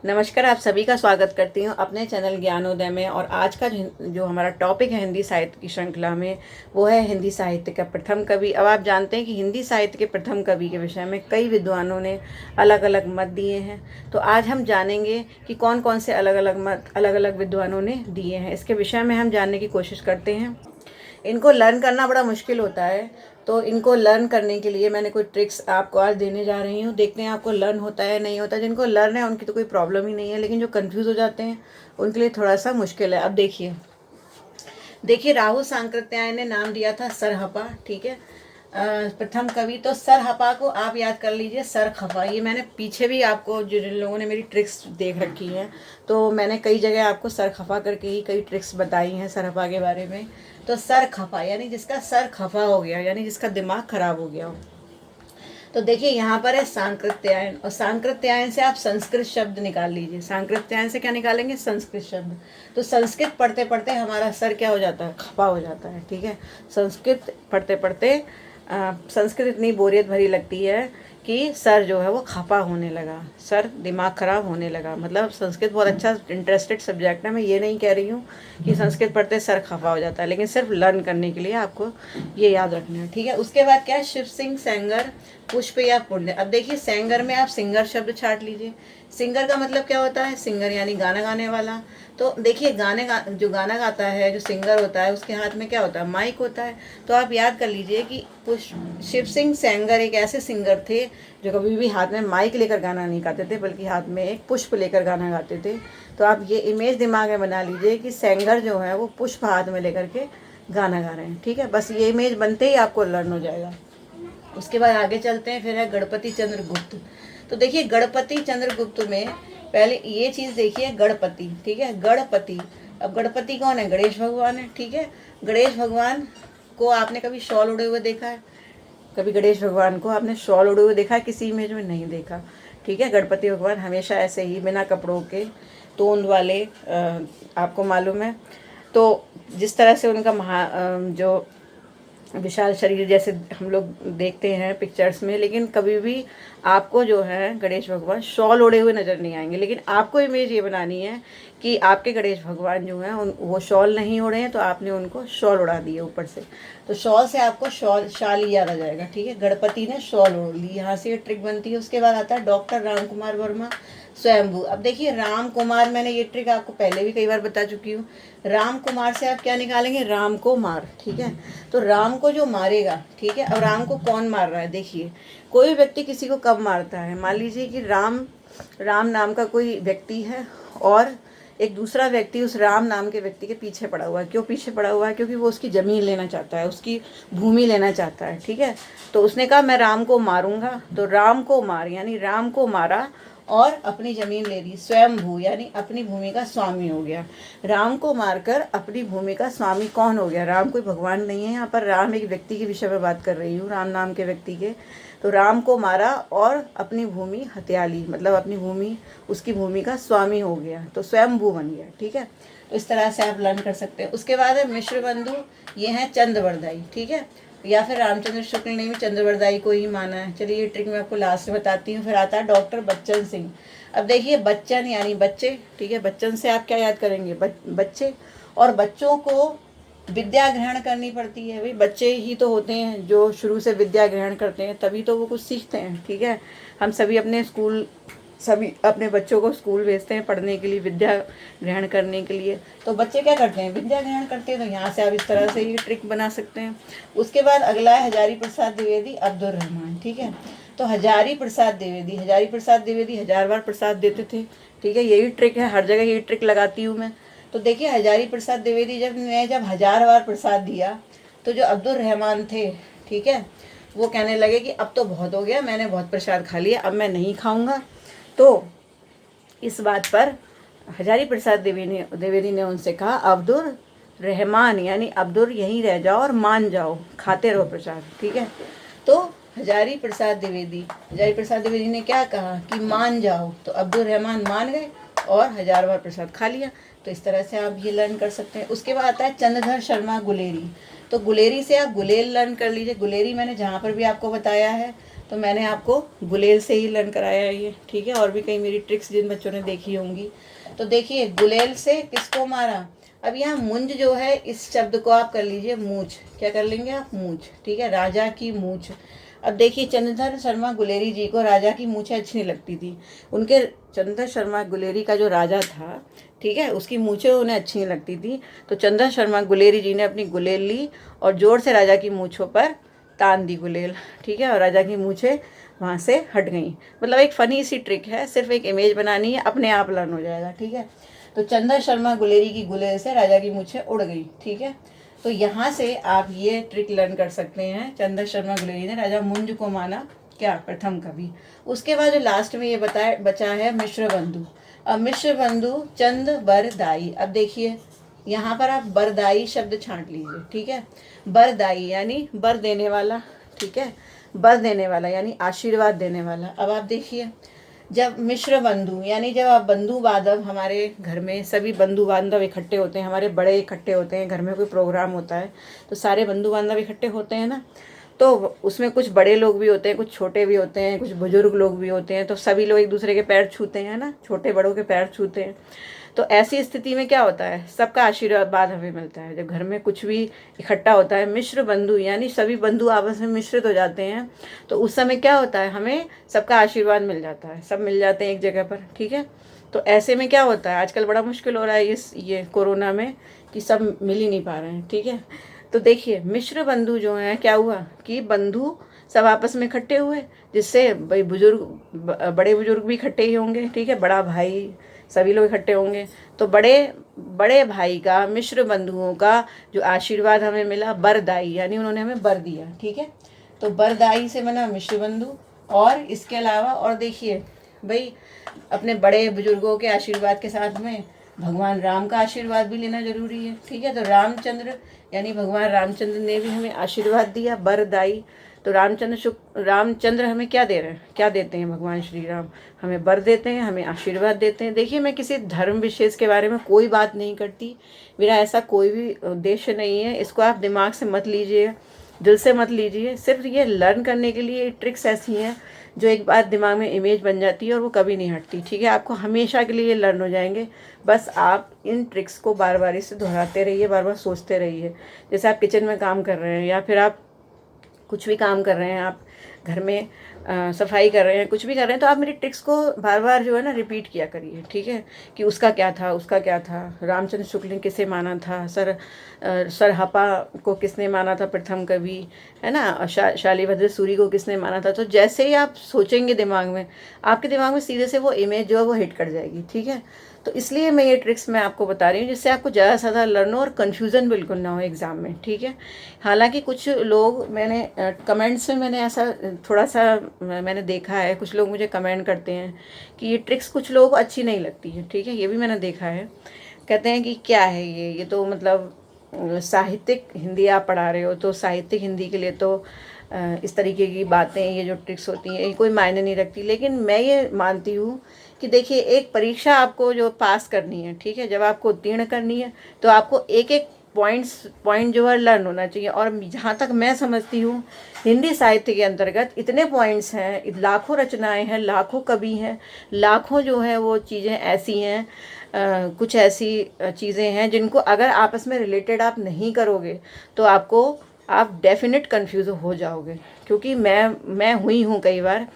नमस्कार, आप सभी का स्वागत करती हूँ अपने चैनल ज्ञानोदय में। और आज का जो हमारा टॉपिक है हिंदी साहित्य की श्रृंखला में, वो है हिंदी साहित्य का प्रथम कवि। अब आप जानते हैं कि हिंदी साहित्य के प्रथम कवि के विषय में कई विद्वानों ने अलग अलग मत दिए हैं। तो आज हम जानेंगे कि कौन कौन से अलग अलग मत अलग अलग विद्वानों ने दिए हैं। इसके विषय में हम जानने की कोशिश करते हैं। इनको लर्न करना बड़ा मुश्किल होता है, तो इनको लर्न करने के लिए मैंने कोई ट्रिक्स आपको आज देने जा रही हूँ। देखते हैं आपको लर्न होता है नहीं होता। जिनको लर्न है उनकी तो कोई प्रॉब्लम ही नहीं है, लेकिन जो कंफ्यूज हो जाते हैं उनके लिए थोड़ा सा मुश्किल है। अब देखिए राहु सांकृत्यायन ने नाम दिया था सरहपा, ठीक है। प्रथम कवि तो सरहपा को आप याद कर लीजिए सरखफा। ये मैंने पीछे भी आपको, जिन लोगों ने मेरी ट्रिक्स देख रखी हैं, तो मैंने कई जगह आपको सरखफा करके ही कई ट्रिक्स बताई हैं सरहपा के बारे में। तो सरखफा यानी जिसका सर खफा हो गया, यानी जिसका दिमाग खराब हो गया हो। तो देखिए यहाँ पर है सांकृत्यायन, और सांकृत्यायन से आप संस्कृत शब्द निकाल लीजिए। सांकृत्यायन से क्या निकालेंगे? संस्कृत शब्द। तो संस्कृत पढ़ते पढ़ते हमारा सर क्या हो जाता है? खपा हो जाता है, ठीक है। संस्कृत पढ़ते पढ़ते संस्कृत इतनी बोरियत भरी लगती है कि सर जो है वो खपा होने लगा, सर दिमाग खराब होने लगा। मतलब संस्कृत बहुत अच्छा इंटरेस्टेड सब्जेक्ट है। मैं ये नहीं कह रही हूँ कि संस्कृत पढ़ते सर खपा हो जाता है, लेकिन सिर्फ लर्न करने के लिए आपको ये याद रखना है, ठीक है। उसके बाद क्या है? शिव सिंह सेंगर, पुष्प या पुण्य। अब देखिए सेंगर में आप सिंगर शब्द छाट लीजिए। सिंगर का मतलब क्या होता है? सिंगर यानी गाना गाने वाला। तो देखिए जो गाना गाता है, जो सिंगर होता है, उसके हाथ में क्या होता है? माइक होता है। तो आप याद कर लीजिए कि शिव सिंह सेंगर एक ऐसे सिंगर थे जो कभी भी हाथ में माइक लेकर गाना नहीं गाते थे, बल्कि हाथ में एक पुष्प लेकर गाना गाते थे। तो आप ये इमेज दिमाग में बना लीजिए कि सेंगर जो है वो पुष्प हाथ में लेकर के गाना गा रहे हैं, ठीक है। बस ये इमेज बनते ही आपको लर्न हो जाएगा। उसके बाद आगे चलते हैं, फिर है गणपति चंद्रगुप्त। तो देखिए गणपति चंद्रगुप्त में पहले ये चीज़ देखिए, गणपति, ठीक है, गणपति। अब गणपति कौन है? गणेश भगवान है, ठीक है। गणेश भगवान को आपने कभी शॉल उड़े हुए देखा है? कभी गणेश भगवान को आपने शॉल उड़े हुए देखा है? किसी इमेज में नहीं देखा, ठीक है। गणपति भगवान हमेशा ऐसे ही बिना कपड़ों के, तोंद वाले, आपको मालूम है। तो जिस तरह से उनका जो विशाल शरीर जैसे हम लोग देखते हैं पिक्चर्स में, लेकिन कभी भी आपको जो है गणेश भगवान शॉल ओढ़े हुए नज़र नहीं आएंगे। लेकिन आपको इमेज ये बनानी है कि आपके गणेश भगवान जो हैं वो शॉल नहीं ओढ़े हैं, तो आपने उनको शॉल उड़ा दिए ऊपर से। तो शॉल से आपको शाल ही याद आ जाएगा, ठीक है। गणपति ने शॉल ओढ़ ली, यहाँ से ये ट्रिक बनती है। उसके बाद आता है डॉक्टर राम कुमार वर्मा, स्वयंभू। अब देखिए राम कुमार, मैंने ये ट्रिक आपको पहले भी कई बार बता चुकी हूँ। राम कुमार से आप क्या निकालेंगे? राम को मार, ठीक है। तो राम को जो मारेगा, ठीक है। अब राम को कौन मार रहा है? देखिए कोई व्यक्ति किसी को कब मारता है? मान लीजिए कि राम नाम का कोई व्यक्ति है, और एक दूसरा व्यक्ति उस राम नाम के व्यक्ति के पीछे पड़ा हुआ है। क्यों पीछे पड़ा हुआ है? क्योंकि वो उसकी ज़मीन लेना चाहता है, उसकी भूमि लेना चाहता है, ठीक है। तो उसने कहा मैं राम को मारूंगा। तो राम को मार यानी राम को मारा और अपनी ज़मीन ले ली। स्वयंभू यानी अपनी भूमि का स्वामी हो गया। राम को मारकर अपनी भूमि का स्वामी कौन हो गया? राम कोई भगवान नहीं है, यहाँ पर राम एक व्यक्ति के विषय में बात कर रही हूँ, राम नाम के व्यक्ति के। तो राम को मारा और अपनी भूमि हत्या ली, मतलब अपनी भूमि, उसकी भूमि का स्वामी हो गया, तो स्वयंभू बन गया, ठीक है। तो इस तरह से आप लर्न कर सकते हैं। उसके बाद है मिश्र बंधु, ये हैं चंद्रवरदाई, ठीक है। या फिर रामचंद्र शुक्ल ने भी चंद्रवरदाई को ही माना है। चलिए ये ट्रिक मैं आपको लास्ट में बताती हूँ। फिर आता है डॉक्टर बच्चन सिंह। अब देखिए बच्चन यानी बच्चे, ठीक है। बच्चन से आप क्या याद करेंगे? बच्चे। और बच्चों को विद्या ग्रहण करनी पड़ती है। भाई बच्चे ही तो होते हैं जो शुरू से विद्या ग्रहण करते हैं, तभी तो वो कुछ सीखते हैं, ठीक है। हम सभी अपने बच्चों को स्कूल भेजते हैं पढ़ने के लिए, विद्या ग्रहण करने के लिए। तो बच्चे क्या करते हैं? विद्या ग्रहण करते हैं। तो यहाँ से आप इस तरह से ये ट्रिक बना सकते हैं। उसके बाद अगला है हजारी प्रसाद द्विवेदी, अब्दुल रहमान, ठीक है। तो हजारी प्रसाद द्विवेदी 1000 बार प्रसाद देते थे, ठीक है। यही ट्रिक है, हर जगह यही ट्रिक लगाती हूँ मैं। तो देखिए हजारी प्रसाद द्विवेदी जब 1000 बार प्रसाद दिया, तो जो अब्दुल रहमान थे, ठीक है, वो कहने लगे कि अब तो बहुत हो गया, मैंने बहुत प्रसाद खा लिया, अब मैं नहीं खाऊंगा। तो इस बात पर हजारी प्रसाद द्विवेदी ने उनसे कहा अब्दुल रहमान यानी अब्दुल यहीं रह जाओ और मान जाओ, खाते रहो प्रसाद, ठीक है। तो हजारी प्रसाद द्विवेदी ने क्या कहा कि मान जाओ, तो अब्दुल रहमान मान गए और 1000 बार प्रसाद खा लिया। तो इस तरह से आप ये लर्न कर सकते हैं। उसके बाद आता है चंद्रधर शर्मा गुलेरी। तो गुलेरी से आप गुलेल लर्न कर लीजिए। गुलेरी मैंने जहाँ पर भी आपको बताया है, तो मैंने आपको गुलेल से ही लर्न कराया है ये, ठीक है। और भी कई मेरी ट्रिक्स जिन बच्चों ने देखी होंगी। तो देखिए गुलेल से किसको मारा। अब यहाँ मुंज जो है, इस शब्द को आप कर लीजिए मूछ। क्या कर लेंगे आप? मूछ, ठीक है, राजा की मूछ। अब देखिए चंद्रधर शर्मा गुलेरी जी को राजा की मूछें अच्छी नहीं लगती थी। उनके चंद्रधर शर्मा गुलेरी का जो राजा था, ठीक है, उसकी मूछें उन्हें अच्छी नहीं लगती थी। तो चंद्रधर शर्मा गुलेरी जी ने अपनी गुलेल ली और जोर से राजा की मूछों पर तान दी गुलेल, ठीक है, और राजा की मूछें वहाँ से हट गई। मतलब एक फ़नी सी ट्रिक है, सिर्फ एक इमेज बनानी है, अपने आप लर्न हो जाएगा, ठीक है। तो चंद्र शर्मा गुलेरी की गुलेल से राजा की मूछें उड़ गई, ठीक है। तो यहाँ से आप ये ट्रिक लर्न कर सकते हैं। चंद्र शर्मा गुलेरी ने राजा मुंज को माना, क्या? प्रथम कवि। उसके बाद जो लास्ट में ये बचा है मिश्र बंधु। अब मिश्र बंधु चंद बरदाई। अब देखिए यहाँ पर आप बरदाई शब्द छांट लीजिए, ठीक है। बरदाई यानी बर देने वाला, ठीक है, बर देने वाला यानी आशीर्वाद देने वाला। अब आप देखिए जब मिश्र बंधु यानी जब आप बंधु बांधव, हमारे घर में सभी बंधु बांधव इकट्ठे होते हैं, हमारे बड़े इकट्ठे होते हैं, घर में कोई प्रोग्राम होता है तो सारे बंधु बांधव इकट्ठे होते हैं ना। तो उसमें कुछ बड़े लोग भी होते हैं, कुछ छोटे भी होते हैं, कुछ बुजुर्ग लोग भी होते हैं। तो सभी लोग एक दूसरे के पैर छूते हैं ना, छोटे बड़ों के पैर छूते हैं। तो ऐसी स्थिति में क्या होता है, सबका आशीर्वाद हमें मिलता है। जब घर में कुछ भी इकट्ठा होता है, मिश्र बंधु यानी सभी बंधु आपस में मिश्रित हो जाते हैं, तो उस समय क्या होता है, हमें सबका आशीर्वाद मिल जाता है, सब मिल जाते हैं एक जगह पर, ठीक है। तो ऐसे में क्या होता है, आजकल बड़ा मुश्किल हो रहा है ये कोरोना में कि सब मिल ही नहीं पा रहे हैं, ठीक है। तो देखिए मिश्र बंधु जो हैं, क्या हुआ कि बंधु सब आपस में इकट्ठे हुए, जिससे भाई बड़े बुजुर्ग भी इकट्ठे ही होंगे, ठीक है, बड़ा भाई सभी लोग इकट्ठे होंगे। तो बड़े बड़े भाई का, मिश्र बंधुओं का जो आशीर्वाद हमें मिला, बरदाई यानी उन्होंने हमें बर दिया, ठीक है। तो बरदाई से बना मिश्र बंधु। और इसके अलावा और देखिए भाई, अपने बड़े बुजुर्गों के आशीर्वाद के साथ में भगवान राम का आशीर्वाद भी लेना जरूरी है, ठीक है। तो रामचंद्र यानी भगवान रामचंद्र ने भी हमें आशीर्वाद दिया, बरदाई। तो रामचंद्र हमें क्या दे रहे हैं, क्या देते हैं भगवान श्री राम? हमें बर देते हैं, हमें आशीर्वाद देते हैं। देखिए मैं किसी धर्म विशेष के बारे में कोई बात नहीं करती, मेरा ऐसा कोई भी उद्देश्य नहीं है, इसको आप दिमाग से मत लीजिए, दिल से मत लीजिए। सिर्फ ये लर्न करने के लिए ट्रिक्स ऐसी हैं जो एक बार दिमाग में इमेज बन जाती है और वो कभी नहीं हटती, ठीक है। आपको हमेशा के लिए ये लर्न हो जाएंगे। बस आप इन ट्रिक्स को बार बार इसे दोहराते रहिए, बार बार सोचते रहिए। जैसे आप किचन में काम कर रहे हैं या फिर आप कुछ भी काम कर रहे हैं, आप घर में सफाई कर रहे हैं, कुछ भी कर रहे हैं, तो आप मेरी ट्रिक्स को बार बार जो है ना रिपीट किया करिए, ठीक है। कि उसका क्या था, उसका क्या था, रामचंद्र शुक्ल ने किसे माना था, सरहपा को किसने माना था प्रथम कवि, है ना, शालिभद्र सूरी को किसने माना था। तो जैसे ही आप सोचेंगे दिमाग में, आपके दिमाग में सीधे से वो इमेज जो है वो हिट कर जाएगी, ठीक है। तो इसलिए मैं ये ट्रिक्स मैं आपको बता रही हूँ, जिससे आपको ज़्यादा से ज़्यादा लर्न हो और कन्फ्यूज़न बिल्कुल ना हो एग्ज़ाम में, ठीक है। हालांकि कुछ लोग, मैंने कमेंट्स में मैंने ऐसा थोड़ा सा मैंने देखा है, कुछ लोग मुझे कमेंट करते हैं कि ये ट्रिक्स कुछ लोगों को अच्छी नहीं लगती है, ठीक है, ये भी मैंने देखा है। कहते हैं कि क्या है ये तो मतलब साहित्यिक हिंदी आप पढ़ा रहे हो, तो साहित्यिक हिंदी के लिए तो इस तरीके की बातें, ये जो ट्रिक्स होती हैं ये कोई मायने नहीं रखती। लेकिन मैं ये मानती हूँ कि देखिए एक परीक्षा आपको जो पास करनी है, ठीक है, जब आपको उत्तीर्ण करनी है तो आपको एक एक पॉइंट जो है लर्न होना चाहिए। और जहाँ तक मैं समझती हूँ, हिंदी साहित्य के अंतर्गत इतने पॉइंट्स हैं, लाखों रचनाएं हैं, लाखों कवि हैं, लाखों जो है वो चीज़ें ऐसी हैं, कुछ ऐसी चीज़ें हैं जिनको अगर आपस में रिलेटेड आप नहीं करोगे तो आप डेफिनेट कन्फ्यूज़ हो जाओगे। क्योंकि मैं हुई हूँ कई बार,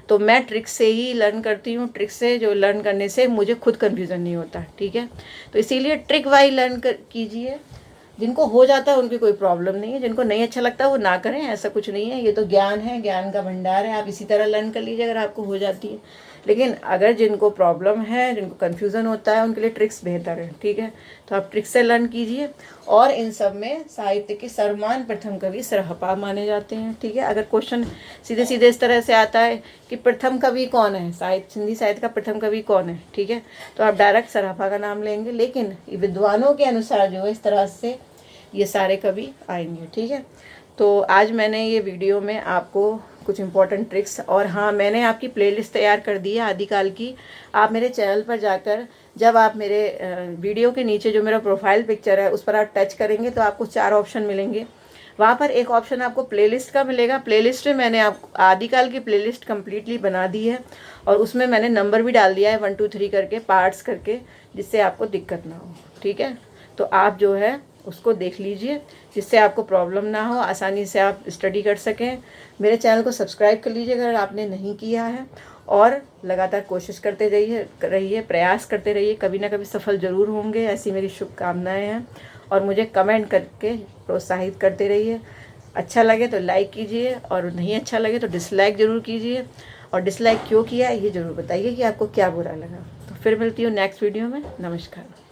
तो मैं ट्रिक से ही लर्न करती हूँ। ट्रिक से जो लर्न करने से मुझे खुद कन्फ्यूज़न नहीं होता, ठीक है। तो इसीलिए ट्रिक वाइज लर्न कीजिए। जिनको हो जाता है उनकी कोई प्रॉब्लम नहीं है, जिनको नहीं अच्छा लगता वो ना करें, ऐसा कुछ नहीं है। ये तो ज्ञान है, ज्ञान का भंडार है, आप इसी तरह लर्न कर लीजिए अगर आपको हो जाती है। लेकिन अगर जिनको प्रॉब्लम है, जिनको कन्फ्यूज़न होता है, उनके लिए ट्रिक्स बेहतर है, ठीक है। तो आप ट्रिक्स से लर्न कीजिए। और इन सब में साहित्य के सर्वमान्य प्रथम कवि सरहपा माने जाते हैं, ठीक है। अगर क्वेश्चन सीधे सीधे इस तरह से आता है कि प्रथम कवि कौन है, हिंदी साहित्य का प्रथम कवि कौन है, ठीक है, तो आप डायरेक्ट सरहपा का नाम लेंगे। लेकिन विद्वानों के अनुसार जो है इस तरह से ये सारे कवि आएंगे, ठीक है। तो आज मैंने ये वीडियो में आपको कुछ इंपॉर्टेंट ट्रिक्स, और हाँ मैंने आपकी प्लेलिस्ट तैयार कर दी है आदिकाल की। आप मेरे चैनल पर जाकर, जब आप मेरे वीडियो के नीचे जो मेरा प्रोफाइल पिक्चर है उस पर आप टच करेंगे तो आपको 4 ऑप्शन मिलेंगे। वहाँ पर एक ऑप्शन आपको प्लेलिस्ट का मिलेगा। प्लेलिस्ट में मैंने आपको आदिकाल की प्लेलिस्ट कम्प्लीटली बना दी है और उसमें मैंने नंबर भी डाल दिया है 1 2 3 करके, पार्ट्स करके, जिससे आपको दिक्कत ना हो। ठीक है, तो आप जो है उसको देख लीजिए, जिससे आपको प्रॉब्लम ना हो, आसानी से आप स्टडी कर सकें। मेरे चैनल को सब्सक्राइब कर लीजिए अगर आपने नहीं किया है, और लगातार कोशिश करते रहिए, प्रयास करते रहिए, कभी ना कभी सफल ज़रूर होंगे, ऐसी मेरी शुभकामनाएं हैं। और मुझे कमेंट करके प्रोत्साहित करते रहिए। अच्छा लगे तो लाइक कीजिए और नहीं अच्छा लगे तो डिसलाइक ज़रूर कीजिए, और डिसलाइक क्यों किया ये ज़रूर बताइए कि आपको क्या बुरा लगा। तो फिर मिलती हूँ नेक्स्ट वीडियो में। नमस्कार।